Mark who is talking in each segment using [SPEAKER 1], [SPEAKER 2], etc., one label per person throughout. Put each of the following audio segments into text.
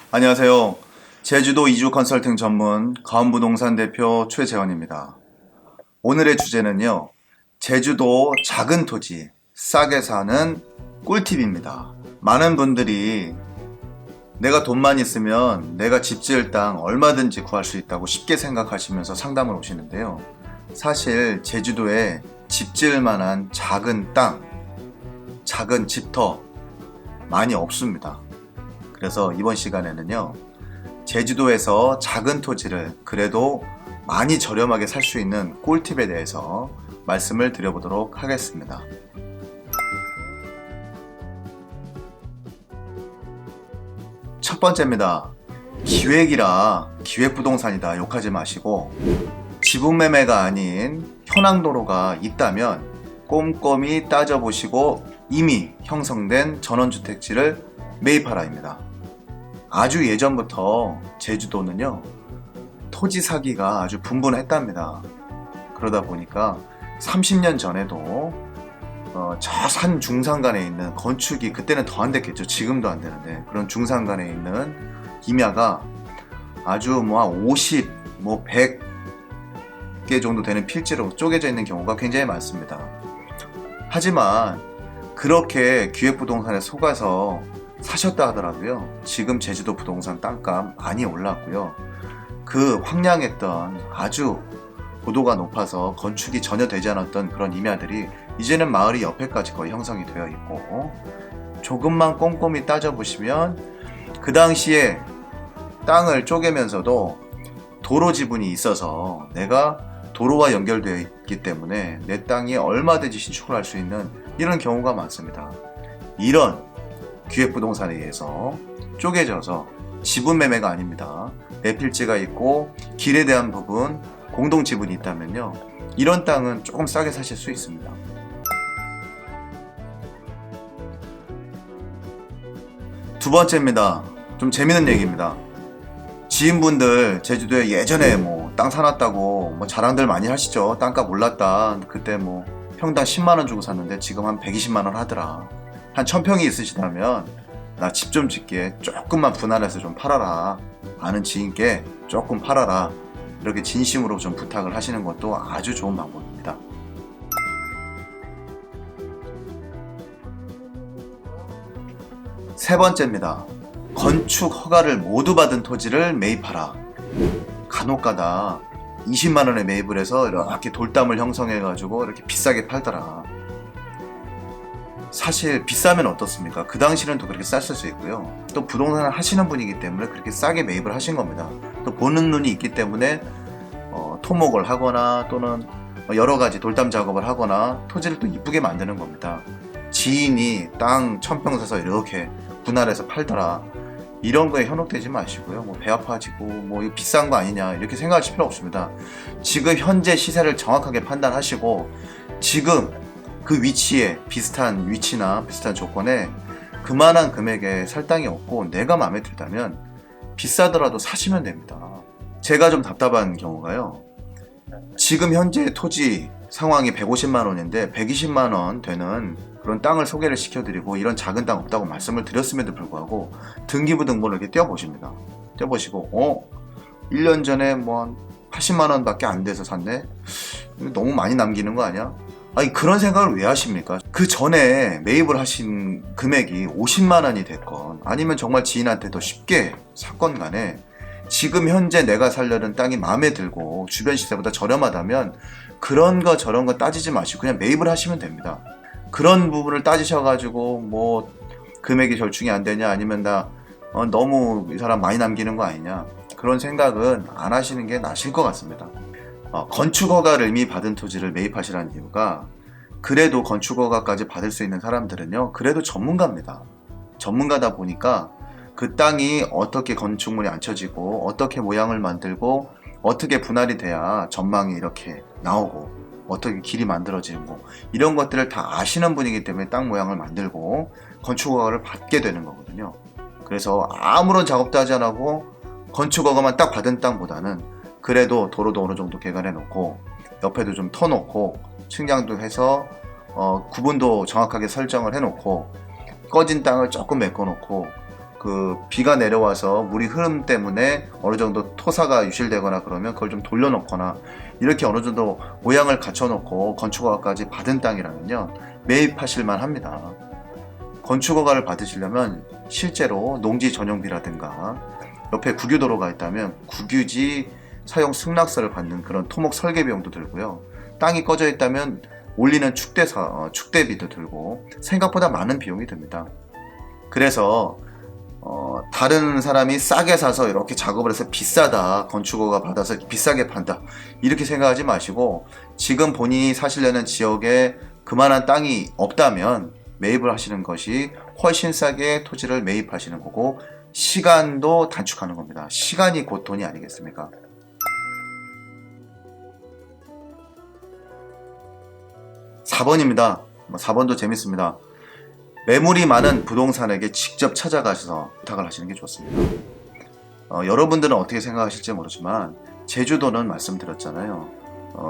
[SPEAKER 1] 안녕하세요. 제주도 이주 컨설팅 전문 가은부동산 대표 최재원입니다. 오늘의 주제는요. 제주도 작은 토지 싸게 사는 꿀팁입니다. 많은 분들이 내가 돈만 있으면 내가 집 지을 땅 얼마든지 구할 수 있다고 쉽게 생각하시면서 상담을 오시는데요. 사실 제주도에 집 지을 만한 작은 땅, 작은 집터 많이 없습니다. 그래서 이번 시간에는요. 제주도에서 작은 토지를 그래도 많이 저렴하게 살 수 있는 꿀팁에 대해서 말씀을 드려보도록 하겠습니다. 첫 번째입니다. 기획이라 기획부동산이다 욕하지 마시고 지분매매가 아닌 현황도로가 있다면 꼼꼼히 따져보시고 이미 형성된 전원주택지를 매입하라입니다. 아주 예전부터 제주도는요 토지 사기가 아주 분분했답니다. 그러다 보니까 30년 전에도 저 산 중산간에 있는 건축이 그때는 더 안 됐겠죠. 지금도 안 되는데 그런 중산간에 있는 임야가 아주 50, 100개 정도 되는 필지로 쪼개져 있는 경우가 굉장히 많습니다. 하지만 그렇게 기획부동산에 속아서 사셨다 하더라도요. 지금 제주도 부동산 땅값 많이 올랐고요. 그 황량했던 아주 고도가 높아서 건축이 전혀 되지 않았던 그런 임야들이 이제는 마을이 옆에까지 거의 형성이 되어 있고 조금만 꼼꼼히 따져보시면 그 당시에 땅을 쪼개면서도 도로 지분이 있어서 내가 도로와 연결되어 있기 때문에 내 땅이 얼마든지 신축을 할 수 있는 이런 경우가 많습니다. 이런 기획부동산에 의해서 쪼개져서 지분매매가 아닙니다. 내 필지가 있고 길에 대한 부분 공동 지분이 있다면요. 이런 땅은 조금 싸게 사실 수 있습니다. 두 번째입니다. 좀 재밌는 얘기입니다. 지인분들 제주도에 예전에 땅 사놨다고 자랑들 많이 하시죠. 땅값 올랐다. 그때 평당 10만원 주고 샀는데 지금 한 120만원 하더라. 한 1000평이 있으시다면 나 집 좀 짓게 조금만 분할해서 좀 팔아라. 아는 지인께 조금 팔아라. 이렇게 진심으로 좀 부탁을 하시는 것도 아주 좋은 방법입니다. 세 번째입니다. 건축 허가를 모두 받은 토지를 매입하라. 간혹가다 20만원에 매입을 해서 이렇게 돌담을 형성해가지고 이렇게 비싸게 팔더라. 사실 비싸면 어떻습니까? 그 당시는 또 그렇게 쌌을 수 있고요. 또 부동산을 하시는 분이기 때문에 그렇게 싸게 매입을 하신 겁니다. 또 보는 눈이 있기 때문에 토목을 하거나 또는 여러 가지 돌담 작업을 하거나 토지를 또 이쁘게 만드는 겁니다. 지인이 땅 1000평 사서 이렇게 분할해서 팔더라. 이런 거에 현혹되지 마시고요. 배 아파지고 이거 비싼 거 아니냐 이렇게 생각하실 필요 없습니다. 지금 현재 시세를 정확하게 판단하시고 지금 그 위치에 비슷한 위치나 비슷한 조건에 그만한 금액에 살 땅이 없고 내가 마음에 들다면 비싸더라도 사시면 됩니다. 제가 좀 답답한 경우가요. 지금 현재 토지 상황이 150만원인데 120만원 되는 그런 땅을 소개를 시켜드리고 이런 작은 땅 없다고 말씀을 드렸음에도 불구하고 등기부 등본을 이렇게 떼어보십니다. 떼어보시고 1년 전에 한 80만원 밖에 안 돼서 샀네? 너무 많이 남기는 거 아니야? 아니 그런 생각을 왜 하십니까? 그 전에 매입을 하신 금액이 50만원이 됐건 아니면 정말 지인한테 더 쉽게 샀건 간에 지금 현재 내가 살려는 땅이 마음에 들고 주변 시세보다 저렴하다면 그런 거 저런 거 따지지 마시고 그냥 매입을 하시면 됩니다. 그런 부분을 따지셔가지고 금액이 절충이 안 되냐 아니면 나 너무 이 사람 많이 남기는 거 아니냐 그런 생각은 안 하시는 게 나실 것 같습니다. 건축허가를 이미 받은 토지를 매입하시라는 이유가 그래도 건축허가까지 받을 수 있는 사람들은요 그래도 전문가입니다. 전문가다 보니까 그 땅이 어떻게 건축물이 앉혀지고 어떻게 모양을 만들고 어떻게 분할이 돼야 전망이 이렇게 나오고 어떻게 길이 만들어지고 이런 것들을 다 아시는 분이기 때문에 땅 모양을 만들고 건축허가를 받게 되는 거거든요. 그래서 아무런 작업도 하지 않고 건축허가만 딱 받은 땅보다는 그래도 도로도 어느 정도 개간해 놓고 옆에도 좀 터놓고 측량도 해서 구분도 정확하게 설정을 해 놓고 꺼진 땅을 조금 메꿔 놓고 그 비가 내려와서 물이 흐름 때문에 어느 정도 토사가 유실되거나 그러면 그걸 좀 돌려놓거나 이렇게 어느 정도 모양을 갖춰놓고 건축허가까지 받은 땅이라면요, 매입하실만 합니다. 건축허가를 받으시려면 실제로 농지 전용비라든가 옆에 국유도로가 있다면 국유지 사용 승낙서를 받는 그런 토목 설계 비용도 들고요. 땅이 꺼져 있다면 올리는 축대비도 들고 생각보다 많은 비용이 듭니다. 그래서 다른 사람이 싸게 사서 이렇게 작업을 해서 비싸다, 건축허가 받아서 비싸게 판다, 이렇게 생각하지 마시고 지금 본인이 사시려는 지역에 그만한 땅이 없다면 매입을 하시는 것이 훨씬 싸게 토지를 매입하시는 거고, 시간도 단축하는 겁니다. 시간이 곧 돈이 아니겠습니까? 4번입니다. 4번도 재밌습니다. 매물이 많은 부동산에게 직접 찾아가셔서 부탁을 하시는 게 좋습니다. 여러분들은 어떻게 생각하실지 모르지만 제주도는 말씀드렸잖아요.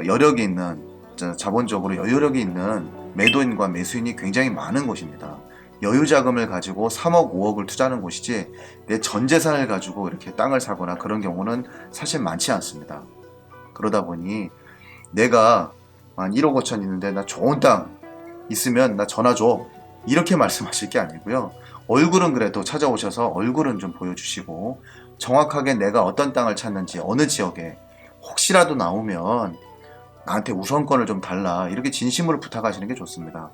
[SPEAKER 1] 여력이 있는, 자본적으로 여유력이 있는 매도인과 매수인이 굉장히 많은 곳입니다. 여유 자금을 가지고 3억, 5억을 투자하는 곳이지 내 전 재산을 가지고 이렇게 땅을 사거나 그런 경우는 사실 많지 않습니다. 그러다 보니 내가 한 1억 5천 있는데 나 좋은 땅 있으면 나 전화 줘, 이렇게 말씀하실 게 아니고요. 얼굴은 그래도 찾아오셔서 얼굴은 좀 보여주시고 정확하게 내가 어떤 땅을 찾는지, 어느 지역에 혹시라도 나오면 나한테 우선권을 좀 달라, 이렇게 진심으로 부탁하시는 게 좋습니다.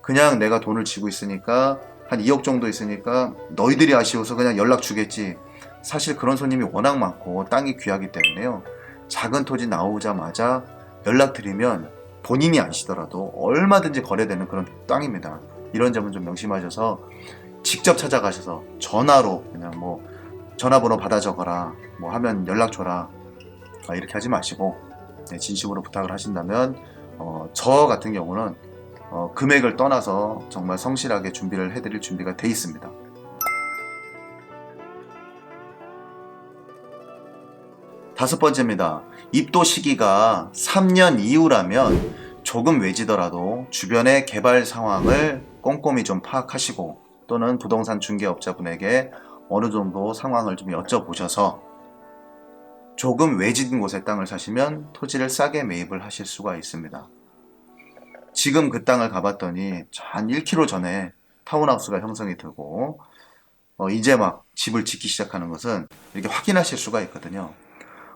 [SPEAKER 1] 그냥 내가 돈을 쥐고 있으니까 한 2억 정도 있으니까 너희들이 아쉬워서 그냥 연락 주겠지, 사실 그런 손님이 워낙 많고 땅이 귀하기 때문에요. 작은 토지 나오자마자 연락드리면 본인이 아시더라도 얼마든지 거래되는 그런 땅입니다. 이런 점은 좀 명심하셔서 직접 찾아가셔서 전화로 그냥 뭐 전화번호 받아 적어라, 뭐 하면 연락 줘라, 이렇게 하지 마시고 진심으로 부탁을 하신다면 저 같은 경우는 금액을 떠나서 정말 성실하게 준비를 해드릴 준비가 돼 있습니다. 다섯 번째입니다. 입도 시기가 3년 이후라면 조금 외지더라도 주변의 개발 상황을 꼼꼼히 좀 파악하시고 또는 부동산 중개업자분에게 어느 정도 상황을 좀 여쭤보셔서 조금 외진 곳에 땅을 사시면 토지를 싸게 매입을 하실 수가 있습니다. 지금 그 땅을 가봤더니 한 1km 전에 타운하우스가 형성이 되고 이제 막 집을 짓기 시작하는 것은 이렇게 확인하실 수가 있거든요.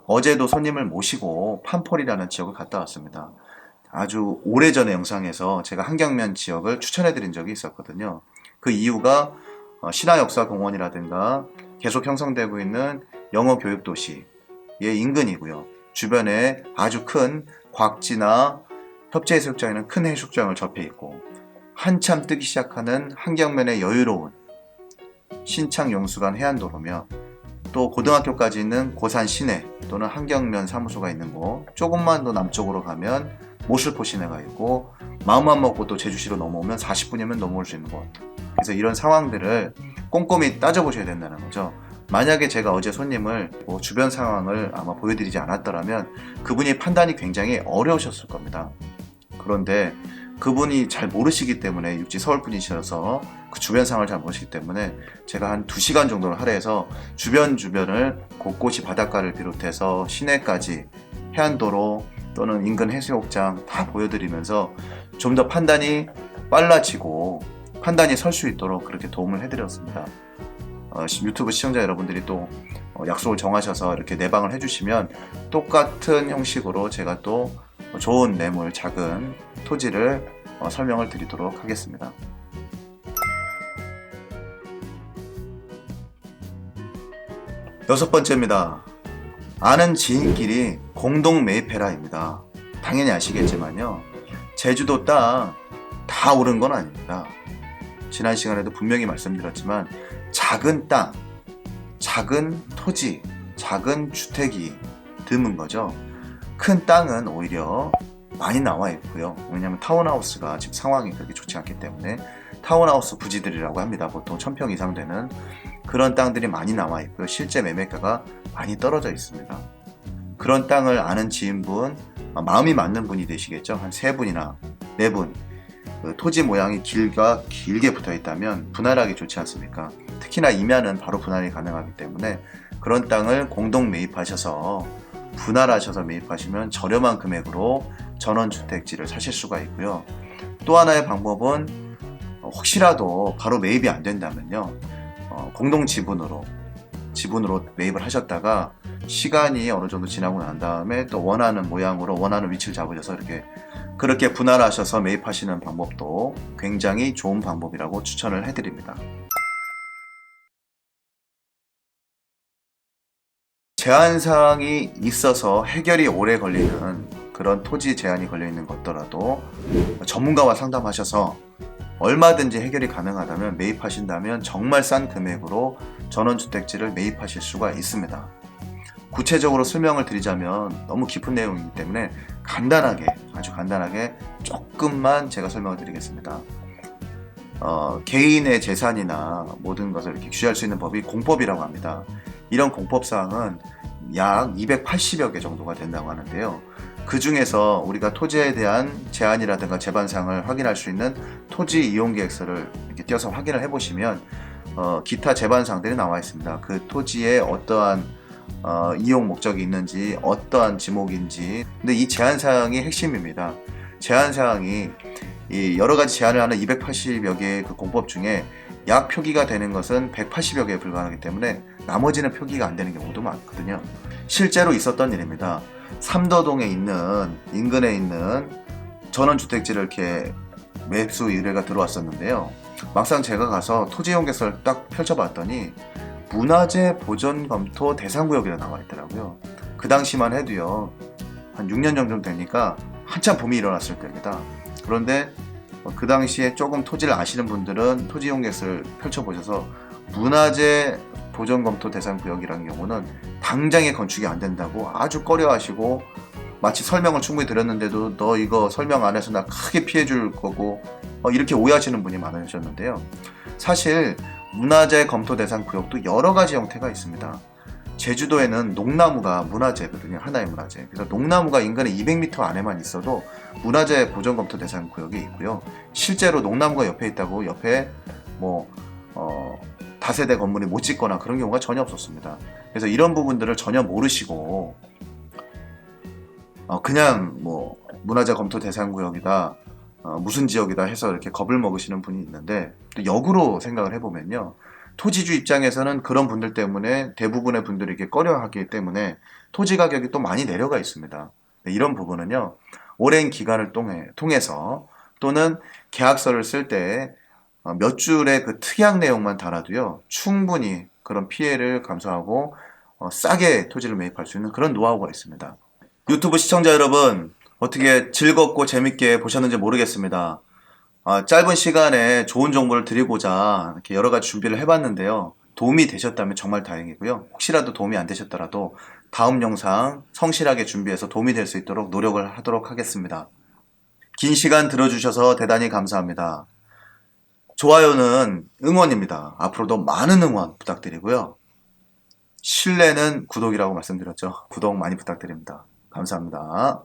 [SPEAKER 1] 어제도 손님을 모시고 판폴이라는 지역을 갔다 왔습니다. 아주 오래전의 영상에서 제가 한경면 지역을 추천해 드린 적이 있었거든요. 그 이유가 신화역사공원이라든가 계속 형성되고 있는 영어교육도시의 인근이고요. 주변에 아주 큰 곽지나 협재해수욕장에는 큰 해수욕장을 접해 있고 한참 뜨기 시작하는 한경면의 여유로운 신창용수간 해안도로며 또 고등학교까지 있는 고산 시내 또는 한경면 사무소가 있는 곳, 조금만 더 남쪽으로 가면 모슬포 시내가 있고 마음만 먹고 또 제주시로 넘어오면 40분이면 넘어올 수 있는 곳. 그래서 이런 상황들을 꼼꼼히 따져보셔야 된다는 거죠. 만약에 제가 어제 손님을 주변 상황을 아마 보여드리지 않았더라면 그분이 판단이 굉장히 어려우셨을 겁니다. 그런데 그분이 잘 모르시기 때문에, 육지 서울 분이셔서 그 주변 상황을 잘 모르시기 때문에 제가 한 2시간 정도를 할애해서 주변을 곳곳이 바닷가를 비롯해서 시내까지 해안도로 또는 인근 해수욕장 다 보여드리면서 좀 더 판단이 빨라지고 판단이 설 수 있도록 그렇게 도움을 해드렸습니다. 유튜브 시청자 여러분들이 또 약속을 정하셔서 이렇게 내방을 해주시면 똑같은 형식으로 제가 또 좋은 매물, 작은 토지를 설명을 드리도록 하겠습니다. 여섯 번째입니다. 아는 지인끼리 공동 매입해라입니다. 당연히 아시겠지만요, 제주도 땅 다 오른 건 아닙니다. 지난 시간에도 분명히 말씀드렸지만 작은 땅, 작은 토지, 작은 주택이 드문 거죠. 큰 땅은 오히려 많이 나와 있고요. 왜냐하면 타운하우스가 지금 상황이 그렇게 좋지 않기 때문에 타운하우스 부지들이라고 합니다. 보통 1000평 이상 되는 그런 땅들이 많이 나와 있고요. 실제 매매가가 많이 떨어져 있습니다. 그런 땅을 아는 지인분, 마음이 맞는 분이 되시겠죠. 한 3분이나 4분 그 토지 모양이 길게 붙어 있다면 분할하기 좋지 않습니까? 특히나 임야는 바로 분할이 가능하기 때문에 그런 땅을 공동 매입하셔서 분할하셔서 매입하시면 저렴한 금액으로 전원주택지를 사실 수가 있고요. 또 하나의 방법은 혹시라도 바로 매입이 안 된다면요, 공동 지분으로 매입을 하셨다가 시간이 어느 정도 지나고 난 다음에 또 원하는 모양으로 원하는 위치를 잡으셔서 그렇게 분할하셔서 매입하시는 방법도 굉장히 좋은 방법이라고 추천을 해드립니다. 제한사항이 있어서 해결이 오래 걸리는 그런 토지 제한이 걸려 있는 것더라도 전문가와 상담하셔서 얼마든지 해결이 가능하다면 매입하신다면 정말 싼 금액으로 전원주택지를 매입하실 수가 있습니다. 구체적으로 설명을 드리자면 너무 깊은 내용이기 때문에 아주 간단하게 조금만 제가 설명을 드리겠습니다. 개인의 재산이나 모든 것을 이렇게 규제할 수 있는 법이 공법이라고 합니다. 이런 공법사항은 약 280여 개 정도가 된다고 하는데요. 그 중에서 우리가 토지에 대한 제한이라든가 제반사항을 확인할 수 있는 토지 이용계획서를 이렇게 띄어서 확인을 해보시면 기타 제반사항들이 나와 있습니다. 그 토지에 어떠한 이용 목적이 있는지, 어떠한 지목인지. 근데 이 제한사항이 핵심입니다. 제한사항이 이 여러 가지 제한을 하는 280여 개의 그 공법 중에 약 표기가 되는 것은 180여 개에 불과하기 때문에 나머지는 표기가 안 되는 경우도 많거든요. 실제로 있었던 일입니다. 삼도동에 있는 인근에 있는 전원주택지를 이렇게 매수 의뢰가 들어왔었는데요. 막상 제가 가서 토지이용계획서를 딱 펼쳐봤더니 문화재 보전 검토 대상구역이라 나와 있더라고요. 그 당시만 해도요, 한 6년 정도 되니까 한참 붐이 일어났을 때입니다. 그런데 그 당시에 조금 토지를 아시는 분들은 토지이용계획서를 펼쳐보셔서 문화재 보전 검토 대상 구역이라는 경우는 당장에 건축이 안 된다고 아주 꺼려하시고, 마치 설명을 충분히 드렸는데도 너 이거 설명 안 해서 나 크게 피해 줄 거고 이렇게 오해하시는 분이 많으셨는데요. 사실 문화재 검토 대상 구역도 여러 가지 형태가 있습니다. 제주도에는 농나무가 문화재거든요. 하나의 문화재. 그래서 농나무가 인근에 200m 안에만 있어도 문화재 보전 검토 대상 구역이 있고요. 실제로 농나무가 옆에 있다고 옆에 다세대 건물이 못 짓거나 그런 경우가 전혀 없었습니다. 그래서 이런 부분들을 전혀 모르시고 그냥 문화재 검토 대상 구역이다, 무슨 지역이다 해서 이렇게 겁을 먹으시는 분이 있는데, 또 역으로 생각을 해보면요, 토지주 입장에서는 그런 분들 때문에 대부분의 분들이 이렇게 꺼려하기 때문에 토지 가격이 또 많이 내려가 있습니다. 이런 부분은요, 오랜 기간을 통해서 또는 계약서를 쓸 때 몇 줄의 그 특약 내용만 달아도요, 충분히 그런 피해를 감수하고 싸게 토지를 매입할 수 있는 그런 노하우가 있습니다. 유튜브 시청자 여러분, 어떻게 즐겁고 재밌게 보셨는지 모르겠습니다. 짧은 시간에 좋은 정보를 드리고자 이렇게 여러 가지 준비를 해봤는데요. 도움이 되셨다면 정말 다행이고요. 혹시라도 도움이 안 되셨더라도 다음 영상 성실하게 준비해서 도움이 될 수 있도록 노력을 하도록 하겠습니다. 긴 시간 들어주셔서 대단히 감사합니다. 좋아요는 응원입니다. 앞으로도 많은 응원 부탁드리고요. 신뢰는 구독이라고 말씀드렸죠. 구독 많이 부탁드립니다. 감사합니다.